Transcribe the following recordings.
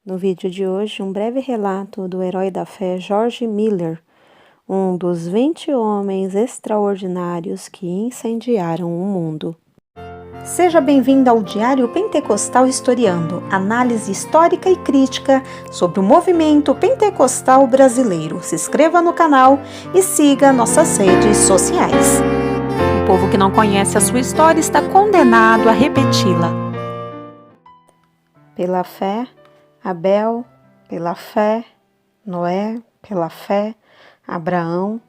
No vídeo de hoje, um breve relato do herói da fé George Miller, um dos 20 homens extraordinários que incendiaram o mundo. Seja bem-vindo ao Diário Pentecostal Historiando, análise histórica e crítica sobre o movimento pentecostal brasileiro. Se inscreva no canal e siga nossas redes sociais. O povo que não conhece a sua história está condenado a repeti-la. Pela fé, Abel, pela fé, Noé, pela fé, Abraão.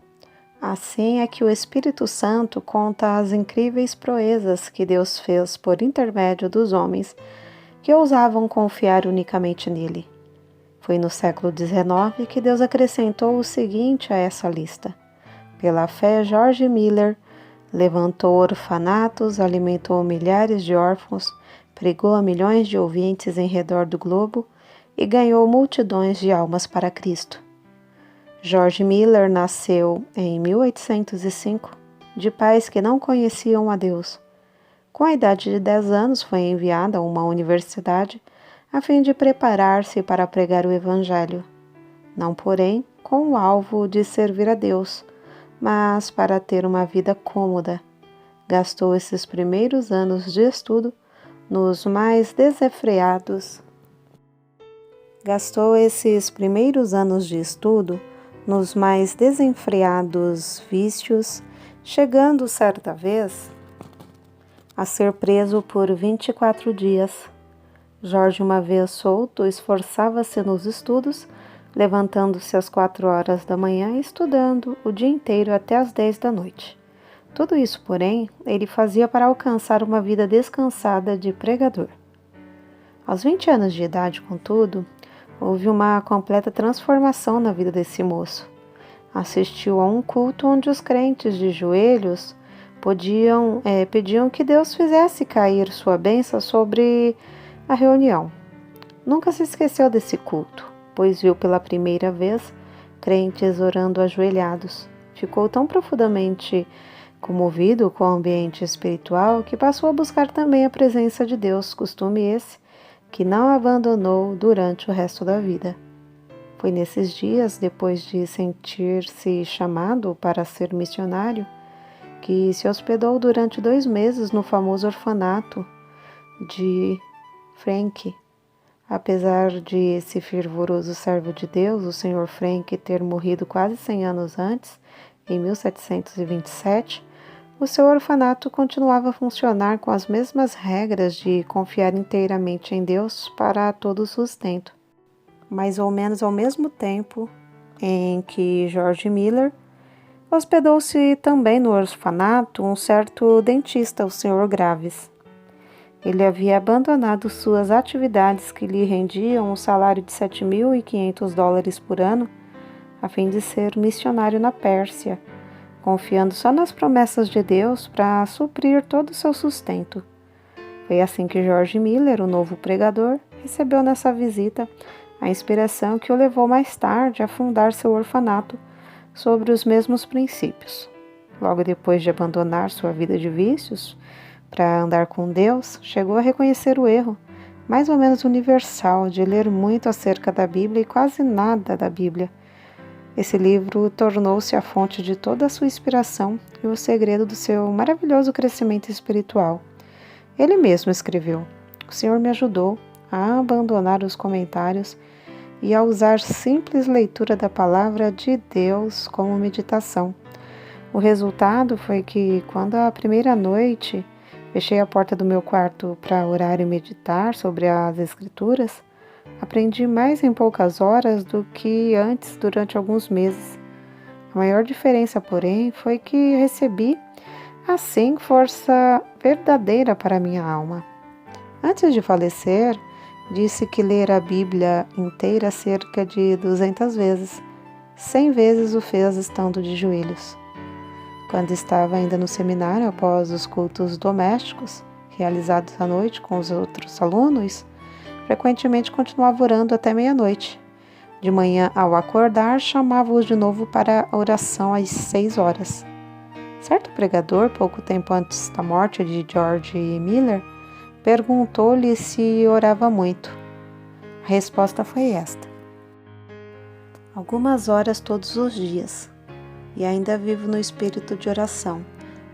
Assim é que o Espírito Santo conta as incríveis proezas que Deus fez por intermédio dos homens que ousavam confiar unicamente nele. Foi no século XIX que Deus acrescentou o seguinte a essa lista. Pela fé, George Miller levantou orfanatos, alimentou milhares de órfãos, pregou a milhões de ouvintes em redor do globo e ganhou multidões de almas para Cristo. George Miller nasceu em 1805, de pais que não conheciam a Deus. Com a idade de 10 anos, foi enviado a uma universidade a fim de preparar-se para pregar o Evangelho. Não, porém, com o alvo de servir a Deus, mas para ter uma vida cômoda. Gastou esses primeiros anos de estudo nos mais desenfreados vícios, chegando certa vez a ser preso por 24 dias. Jorge, uma vez solto, esforçava-se nos estudos, levantando-se às 4 horas da manhã e estudando o dia inteiro até às 10 da noite. Tudo isso, porém, ele fazia para alcançar uma vida descansada de pregador. Aos 20 anos de idade, contudo, houve uma completa transformação na vida desse moço. Assistiu a um culto onde os crentes de joelhos pediam que Deus fizesse cair sua bênção sobre a reunião. Nunca se esqueceu desse culto, pois viu pela primeira vez crentes orando ajoelhados. Ficou tão profundamente comovido com o ambiente espiritual que passou a buscar também a presença de Deus, costume esse que não abandonou durante o resto da vida. Foi nesses dias, depois de sentir-se chamado para ser missionário, que se hospedou durante 2 meses no famoso orfanato de Frank. Apesar de esse fervoroso servo de Deus, o Sr. Frank, ter morrido quase 100 anos antes, em 1727, o seu orfanato continuava a funcionar com as mesmas regras de confiar inteiramente em Deus para todo o sustento. Mais ou menos ao mesmo tempo em que George Miller hospedou-se também no orfanato um certo dentista, o Sr. Graves. Ele havia abandonado suas atividades que lhe rendiam um salário de $7.500 por ano a fim de ser missionário na Pérsia, confiando só nas promessas de Deus para suprir todo o seu sustento. Foi assim que George Miller, o novo pregador, recebeu nessa visita a inspiração que o levou mais tarde a fundar seu orfanato sobre os mesmos princípios. Logo depois de abandonar sua vida de vícios para andar com Deus, chegou a reconhecer o erro, mais ou menos universal, de ler muito acerca da Bíblia e quase nada da Bíblia. Esse livro tornou-se a fonte de toda a sua inspiração e o segredo do seu maravilhoso crescimento espiritual. Ele mesmo escreveu: "O Senhor me ajudou a abandonar os comentários e a usar simples leitura da palavra de Deus como meditação. O resultado foi que, quando a primeira noite fechei a porta do meu quarto para orar e meditar sobre as Escrituras, aprendi mais em poucas horas do que antes durante alguns meses. A maior diferença, porém, foi que recebi, assim, força verdadeira para minha alma. Antes de falecer, disse que lera a Bíblia inteira cerca de 200 vezes. 100 vezes o fez estando de joelhos. Quando estava ainda no seminário, após os cultos domésticos, realizados à noite com os outros alunos, frequentemente continuava orando até meia-noite. De manhã, ao acordar, chamava-os de novo para a oração às 6 horas. Certo pregador, pouco tempo antes da morte de George Miller, perguntou-lhe se orava muito. A resposta foi esta: algumas horas todos os dias, e ainda vivo no espírito de oração.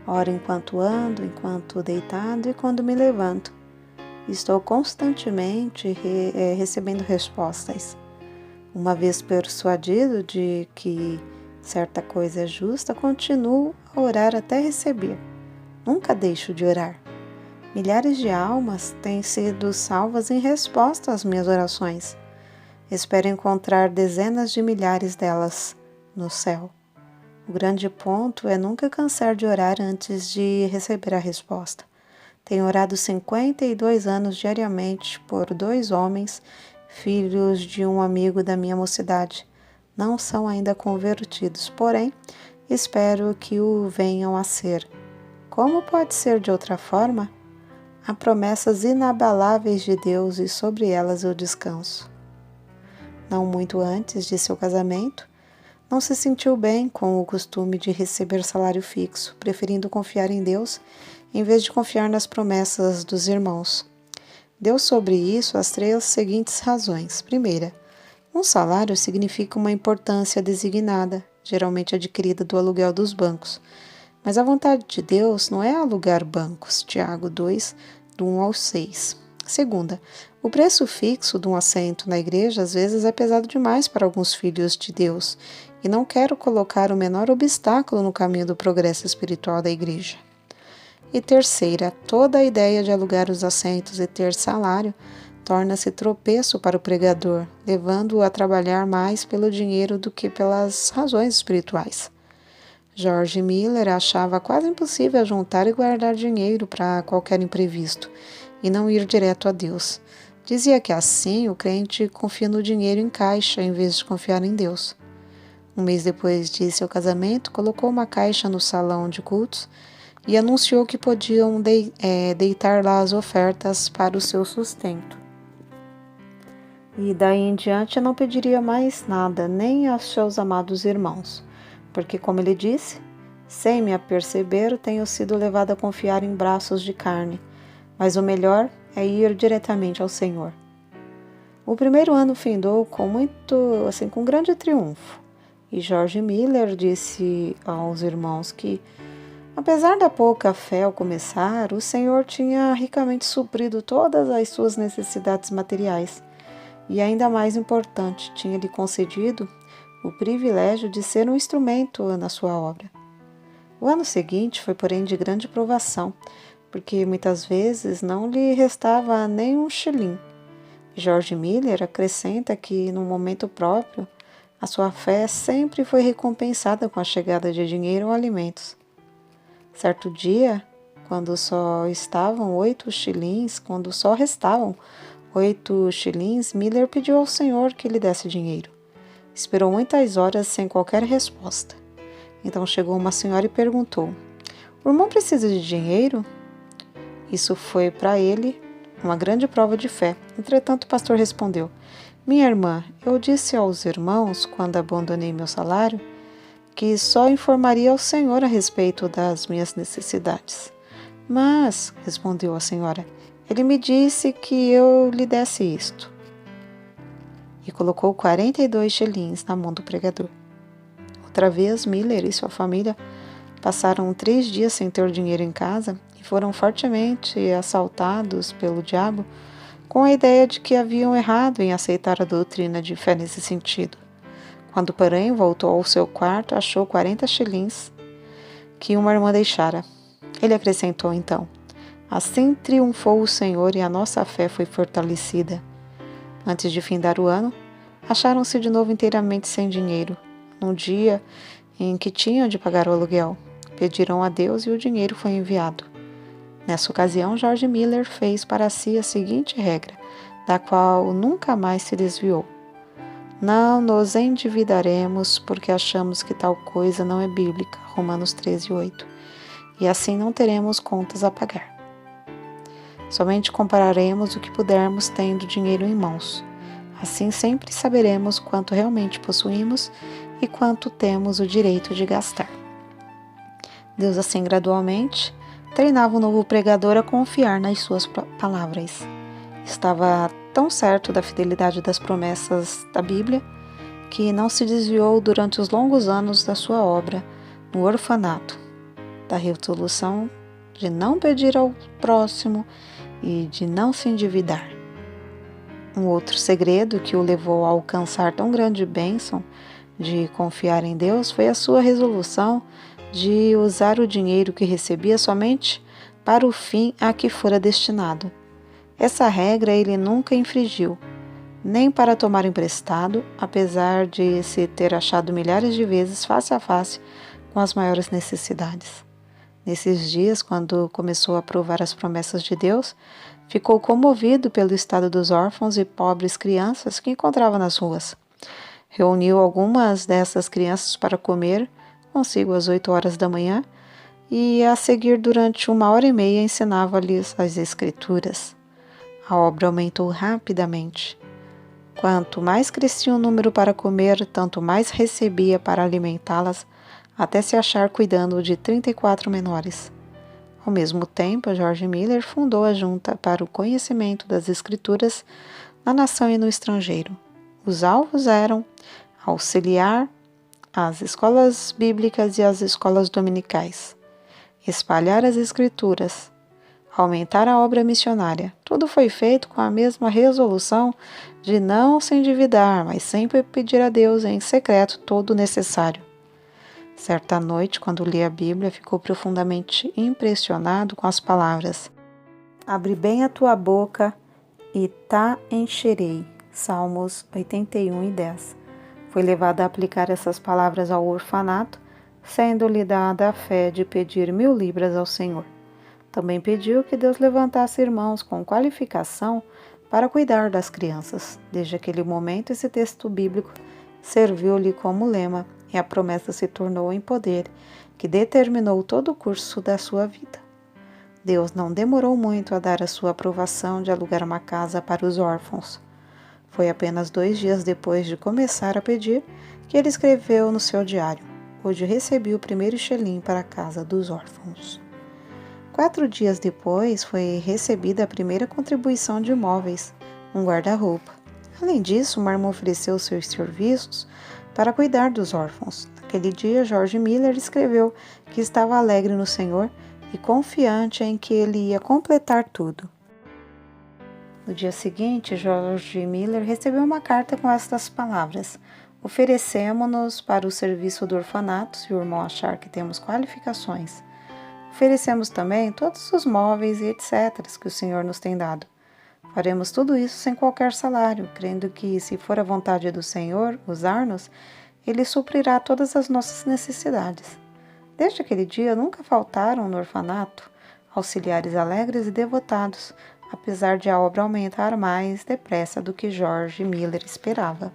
Oro enquanto ando, enquanto deitado e quando me levanto. Estou constantemente recebendo respostas. Uma vez persuadido de que certa coisa é justa, continuo a orar até receber. Nunca deixo de orar. Milhares de almas têm sido salvas em resposta às minhas orações. Espero encontrar dezenas de milhares delas no céu. O grande ponto é nunca cansar de orar antes de receber a resposta. Tenho orado 52 anos diariamente por 2 homens, filhos de um amigo da minha mocidade. Não são ainda convertidos, porém, espero que o venham a ser. Como pode ser de outra forma? Há promessas inabaláveis de Deus e sobre elas eu descanso. Não muito antes de seu casamento, não se sentiu bem com o costume de receber salário fixo, preferindo confiar em Deus em vez de confiar nas promessas dos irmãos. Deu sobre isso as 3 seguintes razões. Primeira, um salário significa uma importância designada, geralmente adquirida do aluguel dos bancos. Mas a vontade de Deus não é alugar bancos. Tiago 2, do 1 ao 6. Segunda, o preço fixo de um assento na igreja às vezes é pesado demais para alguns filhos de Deus, e não quero colocar o menor obstáculo no caminho do progresso espiritual da igreja. E terceira, toda a ideia de alugar os assentos e ter salário torna-se tropeço para o pregador, levando-o a trabalhar mais pelo dinheiro do que pelas razões espirituais. George Miller achava quase impossível juntar e guardar dinheiro para qualquer imprevisto e não ir direto a Deus. Dizia que assim o crente confia no dinheiro em caixa em vez de confiar em Deus. Um mês depois de seu casamento, colocou uma caixa no salão de cultos e anunciou que podiam deitar lá as ofertas para o seu sustento. E daí em diante não pediria mais nada, nem aos seus amados irmãos, porque, como ele disse, sem me aperceber, tenho sido levado a confiar em braços de carne, mas o melhor é ir diretamente ao Senhor. O primeiro ano findou com grande triunfo, e George Miller disse aos irmãos que, apesar da pouca fé ao começar, o Senhor tinha ricamente suprido todas as suas necessidades materiais e, ainda mais importante, tinha lhe concedido o privilégio de ser um instrumento na sua obra. O ano seguinte foi, porém, de grande provação, porque muitas vezes não lhe restava nem um shilling. George Miller acrescenta que, no momento próprio, a sua fé sempre foi recompensada com a chegada de dinheiro ou alimentos. Certo dia, quando só restavam 8 shillings, Miller pediu ao Senhor que lhe desse dinheiro. Esperou muitas horas sem qualquer resposta. Então chegou uma senhora e perguntou: "O irmão precisa de dinheiro?" Isso foi para ele uma grande prova de fé. Entretanto, o pastor respondeu: "Minha irmã, eu disse aos irmãos, quando abandonei meu salário, que só informaria ao Senhor a respeito das minhas necessidades." "Mas," respondeu a senhora, "ele me disse que eu lhe desse isto." E colocou 42 shillings na mão do pregador. Outra vez, Miller e sua família passaram 3 dias sem ter dinheiro em casa e foram fortemente assaltados pelo diabo com a ideia de que haviam errado em aceitar a doutrina de fé nesse sentido. Quando, porém, voltou ao seu quarto, achou 40 shillings que uma irmã deixara. Ele acrescentou então: "Assim triunfou o Senhor e a nossa fé foi fortalecida." Antes de findar o ano, acharam-se de novo inteiramente sem dinheiro, num dia em que tinham de pagar o aluguel. Pediram a Deus e o dinheiro foi enviado. Nessa ocasião, George Miller fez para si a seguinte regra, da qual nunca mais se desviou: "Não nos endividaremos porque achamos que tal coisa não é bíblica." Romanos 13:8. "E assim não teremos contas a pagar. Somente compararemos o que pudermos tendo dinheiro em mãos. Assim sempre saberemos quanto realmente possuímos e quanto temos o direito de gastar." Deus, assim gradualmente, treinava o novo pregador a confiar nas suas palavras. Estava tão certo da fidelidade das promessas da Bíblia que não se desviou durante os longos anos da sua obra no orfanato, da resolução de não pedir ao próximo e de não se endividar. Um outro segredo que o levou a alcançar tão grande bênção de confiar em Deus foi a sua resolução de usar o dinheiro que recebia somente para o fim a que fora destinado. Essa regra ele nunca infringiu, nem para tomar emprestado, apesar de se ter achado milhares de vezes face a face com as maiores necessidades. Nesses dias, quando começou a provar as promessas de Deus, ficou comovido pelo estado dos órfãos e pobres crianças que encontrava nas ruas. Reuniu algumas dessas crianças para comer consigo às 8 horas da manhã e, a seguir, durante 1h30, ensinava-lhes as Escrituras. A obra aumentou rapidamente. Quanto mais crescia o número para comer, tanto mais recebia para alimentá-las, até se achar cuidando de 34 menores. Ao mesmo tempo, George Miller fundou a Junta para o Conhecimento das Escrituras na nação e no estrangeiro. Os alvos eram auxiliar as escolas bíblicas e as escolas dominicais, espalhar as Escrituras, aumentar a obra missionária. Tudo foi feito com a mesma resolução de não se endividar, mas sempre pedir a Deus em secreto todo o necessário. Certa noite, quando li a Bíblia, ficou profundamente impressionado com as palavras: "Abre bem a tua boca e encherei." Salmos 81:10. Foi levado a aplicar essas palavras ao orfanato, sendo-lhe dada a fé de pedir 1.000 libras ao Senhor. Também pediu que Deus levantasse irmãos com qualificação para cuidar das crianças. Desde aquele momento, esse texto bíblico serviu-lhe como lema e a promessa se tornou em poder, que determinou todo o curso da sua vida. Deus não demorou muito a dar a sua aprovação de alugar uma casa para os órfãos. Foi apenas 2 dias depois de começar a pedir que ele escreveu no seu diário: "Hoje recebi o primeiro xelim para a casa dos órfãos." 4 dias depois foi recebida a primeira contribuição de móveis, um guarda-roupa. Além disso, uma irmã ofereceu seus serviços para cuidar dos órfãos. Naquele dia, George Miller escreveu que estava alegre no Senhor e confiante em que ele ia completar tudo. No dia seguinte, George Miller recebeu uma carta com estas palavras: "Oferecemo-nos para o serviço do orfanato se o irmão achar que temos qualificações. Oferecemos também todos os móveis e etc. que o Senhor nos tem dado. Faremos tudo isso sem qualquer salário, crendo que, se for a vontade do Senhor usar-nos, Ele suprirá todas as nossas necessidades." Desde aquele dia, nunca faltaram no orfanato auxiliares alegres e devotados, apesar de a obra aumentar mais depressa do que George Miller esperava.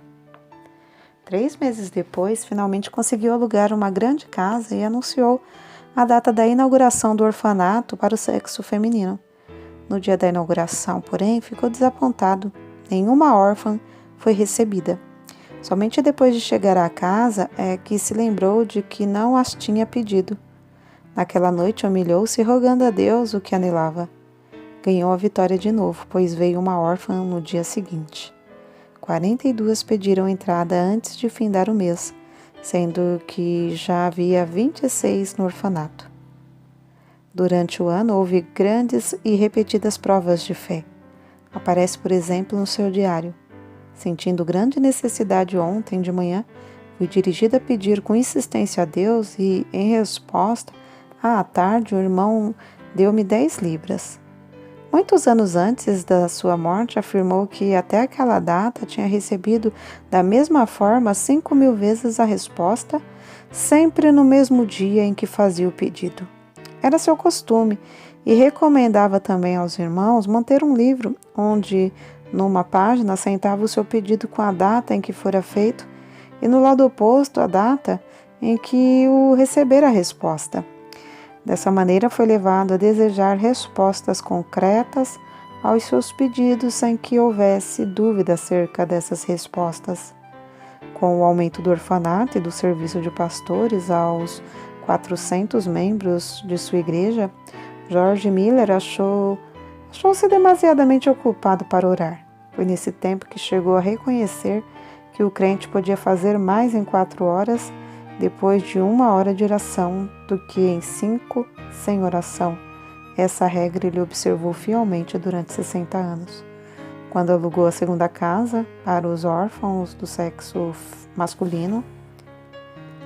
3 meses depois, finalmente conseguiu alugar uma grande casa e anunciou a data da inauguração do orfanato para o sexo feminino. No dia da inauguração, porém, ficou desapontado. Nenhuma órfã foi recebida. Somente depois de chegar à casa é que se lembrou de que não as tinha pedido. Naquela noite humilhou-se, rogando a Deus o que anelava. Ganhou a vitória de novo, pois veio uma órfã no dia seguinte. 42 pediram entrada antes de findar o mês, sendo que já havia 26 no orfanato. Durante o ano, houve grandes e repetidas provas de fé. Aparece, por exemplo, no seu diário: "Sentindo grande necessidade ontem de manhã, fui dirigida a pedir com insistência a Deus e, em resposta, à tarde o irmão deu-me 10 libras. Muitos anos antes da sua morte, afirmou que até aquela data tinha recebido da mesma forma 5.000 vezes a resposta, sempre no mesmo dia em que fazia o pedido. Era seu costume e recomendava também aos irmãos manter um livro onde, numa página, assentava o seu pedido com a data em que fora feito e no lado oposto a data em que o recebera a resposta. Dessa maneira, foi levado a desejar respostas concretas aos seus pedidos sem que houvesse dúvida acerca dessas respostas. Com o aumento do orfanato e do serviço de pastores aos 400 membros de sua igreja, George Miller achou Achou-se demasiadamente ocupado para orar. Foi nesse tempo que chegou a reconhecer que o crente podia fazer mais em 4 horas depois de 1 hora de oração do que em 5 sem oração. Essa regra ele observou fielmente durante 60 anos. Quando alugou a segunda casa para os órfãos do sexo masculino,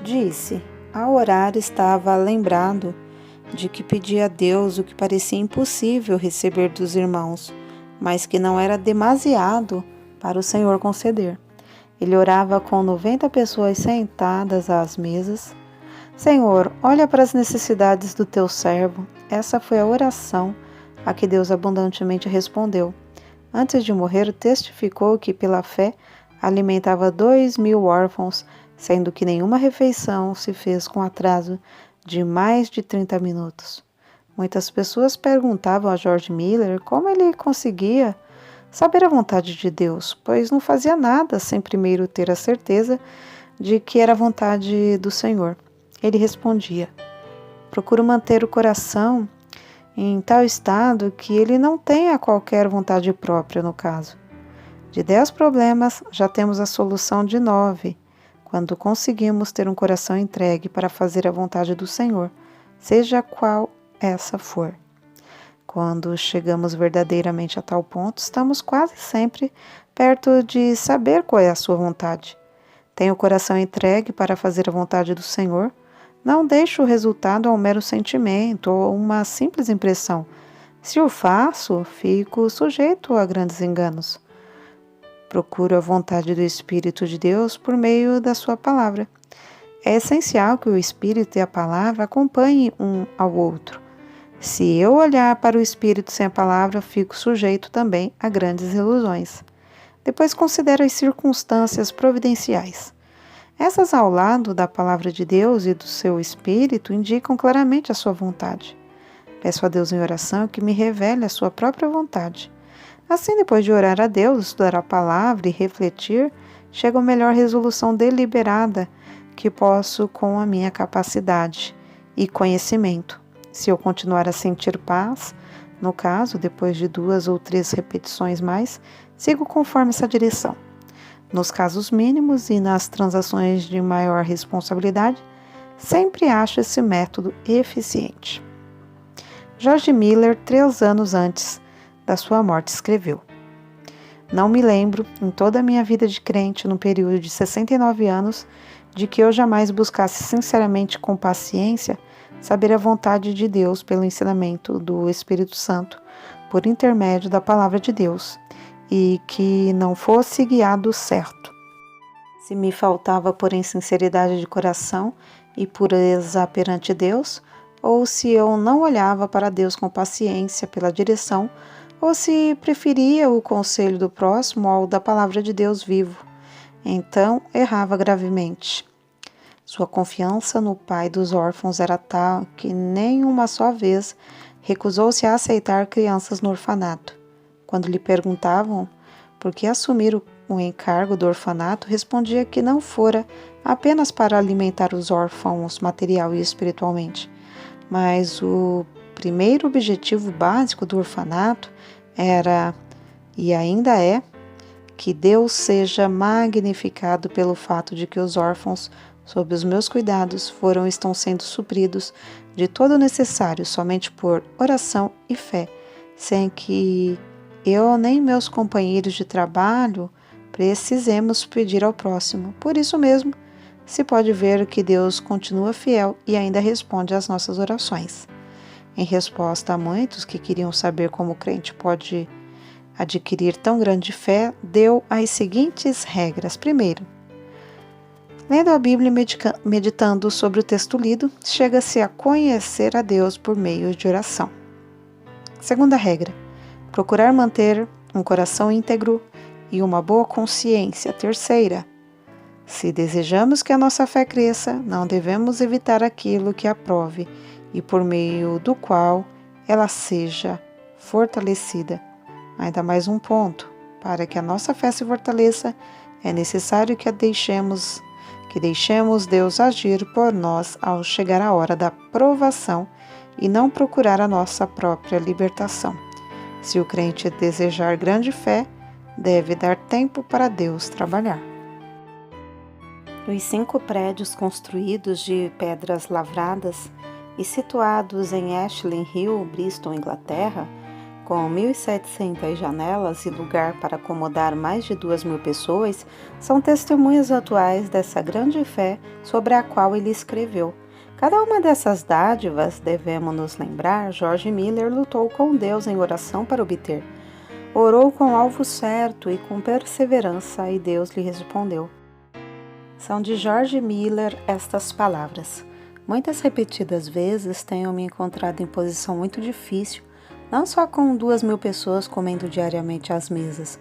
disse: ao orar estava lembrado de que pedia a Deus o que parecia impossível receber dos irmãos, mas que não era demasiado para o Senhor conceder. Ele orava com 90 pessoas sentadas às mesas. Senhor, olha para as necessidades do teu servo. Essa foi a oração a que Deus abundantemente respondeu. Antes de morrer, testificou que, pela fé, alimentava 2.000 órfãos, sendo que nenhuma refeição se fez com atraso de mais de 30 minutos. Muitas pessoas perguntavam a George Miller como ele conseguia saber a vontade de Deus, pois não fazia nada sem primeiro ter a certeza de que era a vontade do Senhor. Ele respondia: procuro manter o coração em tal estado que ele não tenha qualquer vontade própria no caso. De 10 problemas, já temos a solução de 9, quando conseguimos ter um coração entregue para fazer a vontade do Senhor, seja qual essa for. Quando chegamos verdadeiramente a tal ponto, estamos quase sempre perto de saber qual é a sua vontade. Tenho o coração entregue para fazer a vontade do Senhor. Não deixo o resultado a um mero sentimento ou uma simples impressão. Se o faço, fico sujeito a grandes enganos. Procuro a vontade do Espírito de Deus por meio da sua palavra. É essencial que o Espírito e a palavra acompanhem um ao outro. Se eu olhar para o Espírito sem a palavra, fico sujeito também a grandes ilusões. Depois considero as circunstâncias providenciais. Essas ao lado da palavra de Deus e do seu Espírito indicam claramente a sua vontade. Peço a Deus em oração que me revele a sua própria vontade. Assim, depois de orar a Deus, estudar a palavra e refletir, chega a melhor resolução deliberada que posso com a minha capacidade e conhecimento. Se eu continuar a sentir paz, no caso, depois de 2 ou 3 repetições mais, sigo conforme essa direção. Nos casos mínimos e nas transações de maior responsabilidade, sempre acho esse método eficiente. George Miller, 3 anos antes da sua morte, escreveu: não me lembro, em toda a minha vida de crente, no período de 69 anos, de que eu jamais buscasse sinceramente com paciência saber a vontade de Deus pelo ensinamento do Espírito Santo, por intermédio da palavra de Deus, e que não fosse guiado certo. Se me faltava, porém, sinceridade de coração e pureza perante Deus, ou se eu não olhava para Deus com paciência pela direção, ou se preferia o conselho do próximo ao da palavra de Deus vivo, então errava gravemente. Sua confiança no pai dos órfãos era tal que nem uma só vez recusou-se a aceitar crianças no orfanato. Quando lhe perguntavam por que assumir o encargo do orfanato, respondia que não fora apenas para alimentar os órfãos material e espiritualmente, mas o primeiro objetivo básico do orfanato era, e ainda é, que Deus seja magnificado pelo fato de que os órfãos, sob os meus cuidados, estão sendo supridos de todo o necessário somente por oração e fé, sem que eu nem meus companheiros de trabalho precisemos pedir ao próximo. Por isso mesmo, se pode ver que Deus continua fiel e ainda responde às nossas orações. Em resposta a muitos que queriam saber como o crente pode adquirir tão grande fé, deu as seguintes regras. Primeiro, lendo a Bíblia e meditando sobre o texto lido, chega-se a conhecer a Deus por meio de oração. Segunda regra, procurar manter um coração íntegro e uma boa consciência. Terceira, se desejamos que a nossa fé cresça, não devemos evitar aquilo que a prove e por meio do qual ela seja fortalecida. Ainda mais um ponto, para que a nossa fé se fortaleça, é necessário que deixemos Deus agir por nós ao chegar a hora da provação e não procurar a nossa própria libertação. Se o crente desejar grande fé, deve dar tempo para Deus trabalhar. Os 5 prédios construídos de pedras lavradas e situados em Ashley Hill, Bristol, Inglaterra, com 1.700 janelas e lugar para acomodar mais de 2.000 pessoas, são testemunhas atuais dessa grande fé sobre a qual ele escreveu. Cada uma dessas dádivas, devemos nos lembrar, George Miller lutou com Deus em oração para obter. Orou com o alvo certo e com perseverança, e Deus lhe respondeu. São de George Miller estas palavras. Muitas repetidas vezes tenho me encontrado em posição muito difícil, não só com 2.000 pessoas comendo diariamente às mesas,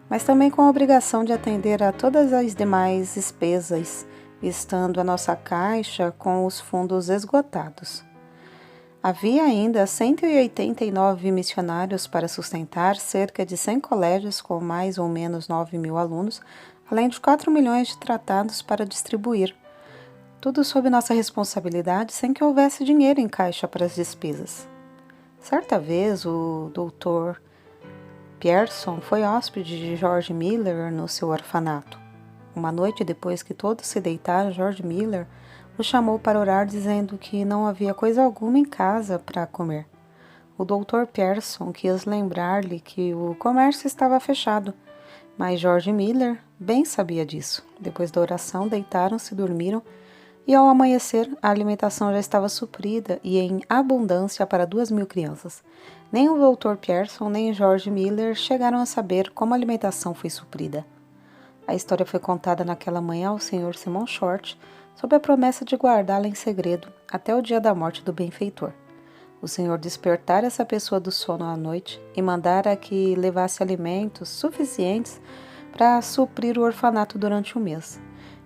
mas também com a obrigação de atender a todas as demais despesas, estando a nossa caixa com os fundos esgotados. Havia ainda 189 missionários para sustentar, cerca de 100 colégios com mais ou menos 9.000 alunos, além de 4 milhões de tratados para distribuir. Tudo sob nossa responsabilidade, sem que houvesse dinheiro em caixa para as despesas. Certa vez, o Dr. Pierson foi hóspede de George Miller no seu orfanato. Uma noite depois que todos se deitaram, George Miller o chamou para orar, dizendo que não havia coisa alguma em casa para comer. O Dr. Pierson quis lembrar-lhe que o comércio estava fechado, mas George Miller bem sabia disso. Depois da oração, deitaram-se e dormiram, e ao amanhecer a alimentação já estava suprida e em abundância para 2.000 crianças. Nem o Dr. Pierson nem George Miller chegaram a saber como a alimentação foi suprida. A história foi contada naquela manhã ao Sr. Simon Short, sob a promessa de guardá-la em segredo até o dia da morte do benfeitor. O Senhor despertara essa pessoa do sono à noite e mandara que levasse alimentos suficientes para suprir o orfanato durante um mês.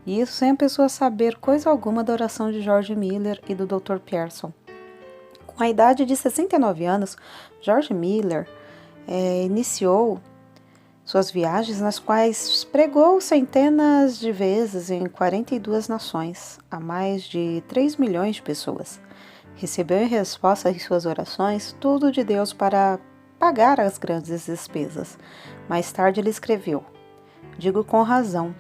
E isso sem a pessoa saber coisa alguma da oração de George Miller e do Dr. Pierson. Com a idade de 69 anos, George Miller iniciou suas viagens, nas quais pregou centenas de vezes em 42 nações, a mais de 3 milhões de pessoas. Recebeu em resposta às suas orações tudo de Deus para pagar as grandes despesas. Mais tarde ele escreveu: digo com razão,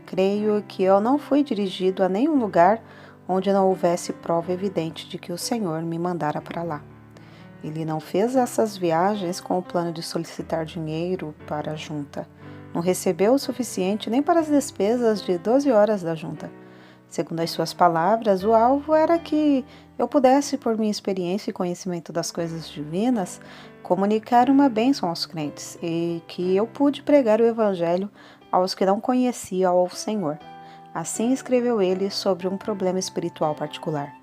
creio que eu não fui dirigido a nenhum lugar onde não houvesse prova evidente de que o Senhor me mandara para lá. Ele não fez essas viagens com o plano de solicitar dinheiro para a junta. Não recebeu o suficiente nem para as despesas de 12 horas da junta. Segundo as suas palavras, o alvo era que eu pudesse, por minha experiência e conhecimento das coisas divinas, comunicar uma bênção aos crentes e que eu pude pregar o evangelho aos que não conheciam ao Senhor. Assim escreveu ele sobre um problema espiritual particular.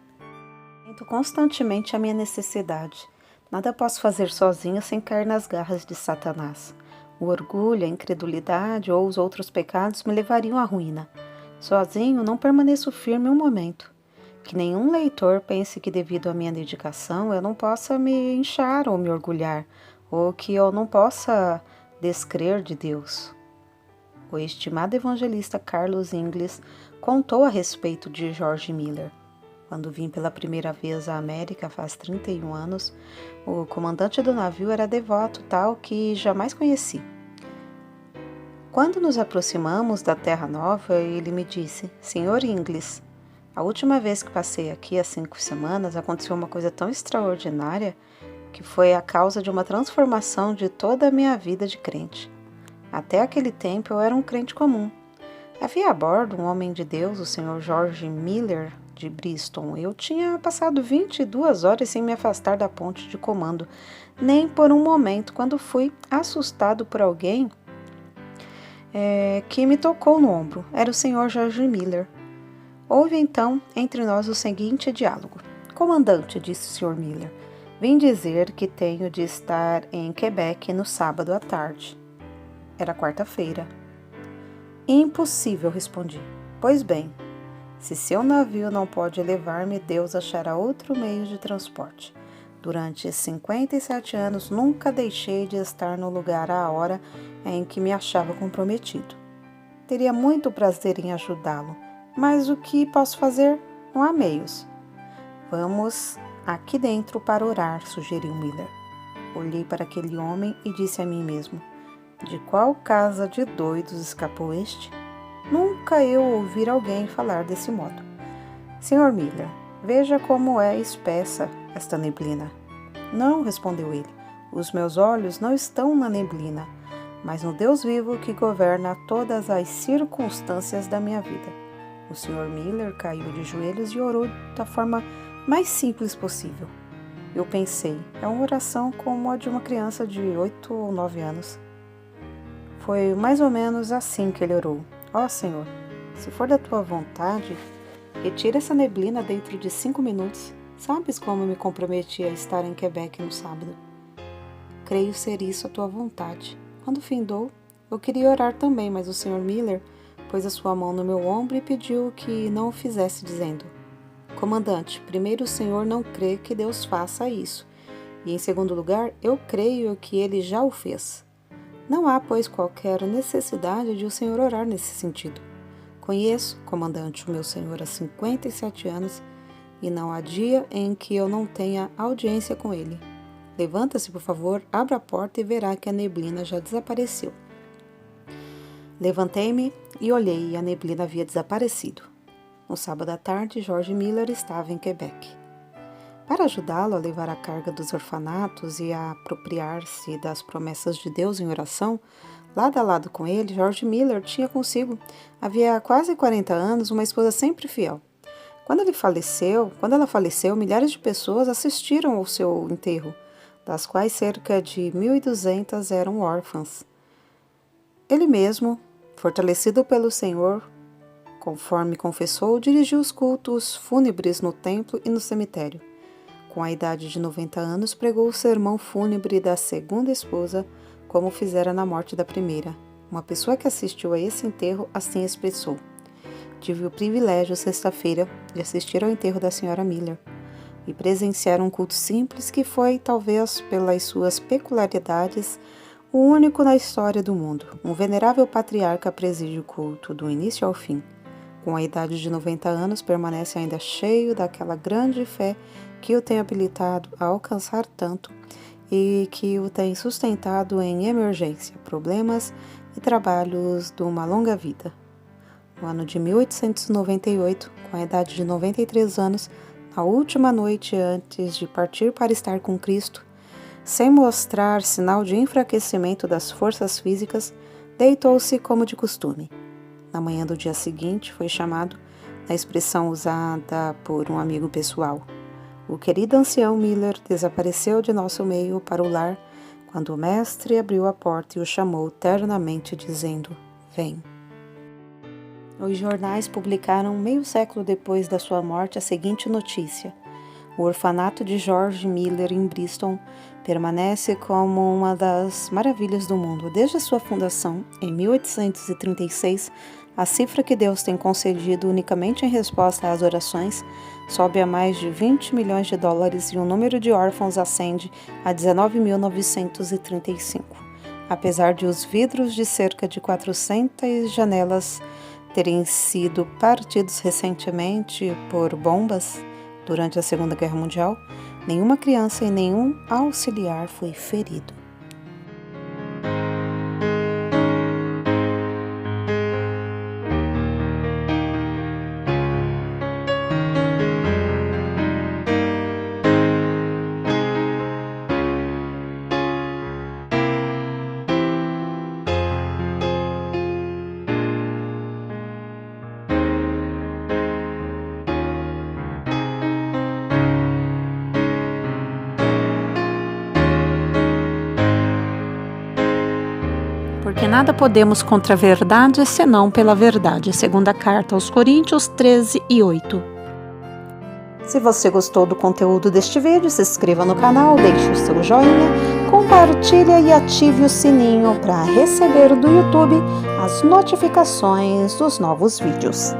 Sinto constantemente a minha necessidade. Nada posso fazer sozinho sem cair nas garras de Satanás. O orgulho, a incredulidade ou os outros pecados me levariam à ruína. Sozinho não permaneço firme um momento. Que nenhum leitor pense que devido à minha dedicação eu não possa me inchar ou me orgulhar, ou que eu não possa descrer de Deus. O estimado evangelista Carlos Ingles contou a respeito de George Miller. Quando vim pela primeira vez à América faz 31 anos, o comandante do navio era devoto tal que jamais conheci. Quando nos aproximamos da Terra Nova, ele me disse: Senhor Ingles, a última vez que passei aqui, há 5 semanas, aconteceu uma coisa tão extraordinária que foi a causa de uma transformação de toda a minha vida de crente. Até aquele tempo eu era um crente comum. Havia a bordo um homem de Deus, o Sr. George Miller, de Bristol. Eu tinha passado 22 horas sem me afastar da ponte de comando, nem por um momento, quando fui assustado por alguém que me tocou no ombro. Era o Sr. George Miller. Houve então entre nós o seguinte diálogo. Comandante, disse o Sr. Miller, vim dizer que tenho de estar em Quebec no sábado à tarde. Era quarta-feira. Impossível, respondi. Pois bem, se seu navio não pode levar-me, Deus achará outro meio de transporte. Durante 57 anos, nunca deixei de estar no lugar à hora em que me achava comprometido. Teria muito prazer em ajudá-lo, mas o que posso fazer? Não há meios. Vamos aqui dentro para orar, sugeriu Miller. Olhei para aquele homem e disse a mim mesmo: de qual casa de doidos escapou este? Nunca eu ouvi alguém falar desse modo. Sr. Miller, veja como é espessa esta neblina. Não, respondeu ele, os meus olhos não estão na neblina, mas no Deus vivo que governa todas as circunstâncias da minha vida. O Sr. Miller caiu de joelhos e orou da forma mais simples possível. Eu pensei, é uma oração como a de uma criança de 8 ou 9 anos. Foi mais ou menos assim que ele orou. Ó Senhor, se for da tua vontade, retira essa neblina dentro de 5 minutos. Sabes como me comprometi a estar em Quebec no sábado? Creio ser isso a tua vontade. Quando findou, eu queria orar também, mas o Sr. Miller pôs a sua mão no meu ombro e pediu que não o fizesse, dizendo: Comandante, primeiro o Senhor não crê que Deus faça isso, e em segundo lugar, eu creio que Ele já o fez. Não há, pois, qualquer necessidade de o Senhor orar nesse sentido. Conheço, comandante, o meu Senhor há 57 anos, e não há dia em que eu não tenha audiência com Ele. Levanta-se, por favor, abra a porta e verá que a neblina já desapareceu. Levantei-me e olhei, e a neblina havia desaparecido. No sábado à tarde, George Miller estava em Quebec. Para ajudá-lo a levar a carga dos orfanatos e a apropriar-se das promessas de Deus em oração, lado a lado com ele, George Miller tinha consigo, havia quase 40 anos, uma esposa sempre fiel. Quando ela faleceu, milhares de pessoas assistiram ao seu enterro, das quais cerca de 1.200 eram órfãs. Ele mesmo, fortalecido pelo Senhor, conforme confessou, dirigiu os cultos fúnebres no templo e no cemitério. Com a idade de 90 anos, pregou o sermão fúnebre da segunda esposa, como fizera na morte da primeira. Uma pessoa que assistiu a esse enterro assim expressou: Tive o privilégio, sexta-feira, de assistir ao enterro da Sra. Miller e presenciar um culto simples que foi, talvez pelas suas peculiaridades, o único na história do mundo. Um venerável patriarca preside o culto do início ao fim. Com a idade de 90 anos, permanece ainda cheio daquela grande fé que o tem habilitado a alcançar tanto e que o tem sustentado em emergência, problemas e trabalhos de uma longa vida. No ano de 1898, com a idade de 93 anos, na última noite antes de partir para estar com Cristo, sem mostrar sinal de enfraquecimento das forças físicas, deitou-se como de costume. Na manhã do dia seguinte, foi chamado, na expressão usada por um amigo pessoal: o querido ancião Miller desapareceu de nosso meio para o lar, quando o mestre abriu a porta e o chamou ternamente, dizendo: Vem. Os jornais publicaram meio século depois da sua morte a seguinte notícia: o orfanato de George Miller em Bristol permanece como uma das maravilhas do mundo. Desde a sua fundação, em 1836, a cifra que Deus tem concedido unicamente em resposta às orações sobe a mais de 20 milhões de dólares e o número de órfãos ascende a 19.935. Apesar de os vidros de cerca de 400 janelas terem sido partidos recentemente por bombas durante a Segunda Guerra Mundial, nenhuma criança e nenhum auxiliar foi ferido. Porque nada podemos contra a verdade, senão pela verdade. Segunda carta aos Coríntios 13:8. Se você gostou do conteúdo deste vídeo, se inscreva no canal, deixe o seu joinha, compartilhe e ative o sininho para receber do YouTube as notificações dos novos vídeos.